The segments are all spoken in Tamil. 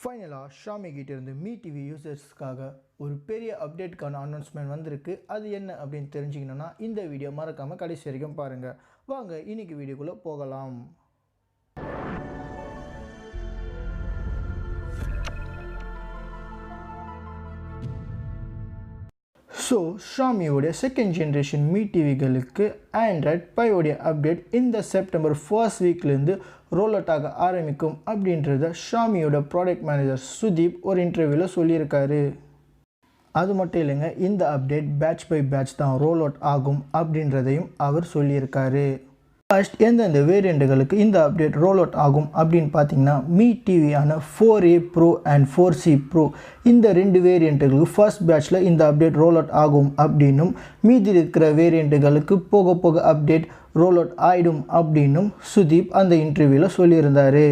ஃபைனலாக ஷாமி கிட்டேருந்து மீ டிவி யூசர்ஸ்க்காக ஒரு பெரிய அப்டேட்கான அனௌன்ஸ்மெண்ட் வந்திருக்கு. அது என்ன அப்படின்னு தெரிஞ்சுக்கணுன்னா இந்த வீடியோ மறக்காமல் கடைசி வரைக்கும் பாருங்கள். வாங்க இன்றைக்கி வீடியோக்குள்ளே போகலாம். ஸோ ஷாமியோடைய செகண்ட் ஜென்ரேஷன் மீ டிவிகளுக்கு ஆண்ட்ராய்ட் 5 அப்டேட் இந்த செப்டம்பர் ஃபர்ஸ்ட் வீக்லேருந்து ரோல் அவுட் ஆக ஆரம்பிக்கும் அப்படின்றத ஷாமியோட ப்ராடக்ட் மேனேஜர் சுதீப் ஒரு இன்டர்வியூவில் சொல்லியிருக்காரு. அது மட்டும் இல்லைங்க, இந்த அப்டேட் பேட்ச் பை பேட்ச் தான் ரோல் அவுட் ஆகும் அப்படின்றதையும் அவர் சொல்லியிருக்காரு. ஃபர்ஸ்ட் எந்தெந்த வேரியண்ட்டுகளுக்கு இந்த அப்டேட் ரோல் அவுட் ஆகும் அப்படின்னு பார்த்தீங்கன்னா மீ டிவியான 4A pro and 4C pro இந்த ரெண்டு வேரியண்ட்டுகளுக்கு ஃபர்ஸ்ட் பேட்ச்சில் இந்த அப்டேட் ரோல் அவுட் ஆகும் அப்படின்னும், மீதி இருக்கிற வேரியண்ட்டுகளுக்கு போக போக அப்டேட் ரோல் அவுட் ஆகிடும் அப்படின்னும் சுதீப் அந்த இன்டர்வியூவில் சொல்லியிருந்தார்.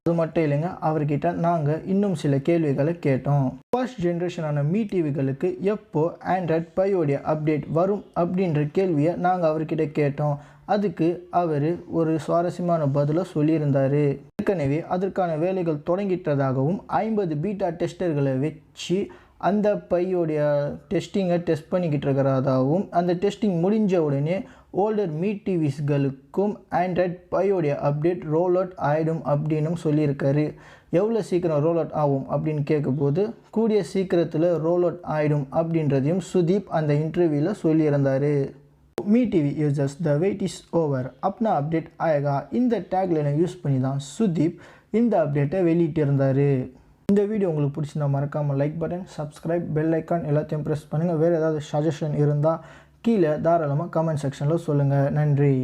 அது மட்டும் இல்லைங்க, அவர்கிட்ட நாங்கள் இன்னும் சில கேள்விகளை கேட்டோம். ஃபர்ஸ்ட் ஜென்ரேஷனான மீ டிவிகளுக்கு எப்போ ஆண்ட்ராய்ட் 5 அப்டேட் வரும் அப்படின்ற கேள்வியை நாங்கள் அவர்கிட்ட கேட்டோம். அதுக்கு அவர் ஒரு சுவாரஸ்யமான பதிலை சொல்லியிருந்தார். ஏற்கனவே அதற்கான வேலைகள் தொடங்கிட்டதாகவும் 50 பீட்டா டெஸ்டர்களை வச்சு அந்த பையோடைய டெஸ்டிங்கை டெஸ்ட் பண்ணிக்கிட்டு இருக்கிறதாகவும், அந்த டெஸ்டிங் முடிஞ்ச உடனே ஓல்டர் மீ டிவிஸ்களுக்கும் ஆண்ட்ராய்ட் 5 அப்டேட் ரோல் அவுட் ஆகிடும் அப்படின்னும் சொல்லியிருக்காரு. எவ்வளோ சீக்கிரம் ரோல் அவுட் ஆகும் அப்படின்னு கேட்கும்போது கூடிய சீக்கிரத்தில் ரோல் அவுட் ஆகிடும் அப்படின்றதையும் சுதீப் அந்த இன்டர்வியூவில் சொல்லியிருந்தார். Mi TV users, the wait is over, அப்னா அப்டேட் ஆயகா இந்த டேக்லைனை யூஸ் பண்ணி தான் சுதீப் இந்த அப்டேட்டை வெளியிட்டிருந்தார். இந்த வீடியோ உங்களுக்கு பிடிச்சிருந்தா மறக்காமல் like button, subscribe, bell icon எல்லாத்தையும் ப்ரெஸ் பண்ணுங்கள். வேறு ஏதாவது சஜஷன் இருந்தால் கீழே தாராளமாக கமெண்ட் செக்ஷனில் சொல்லுங்கள். நன்றி.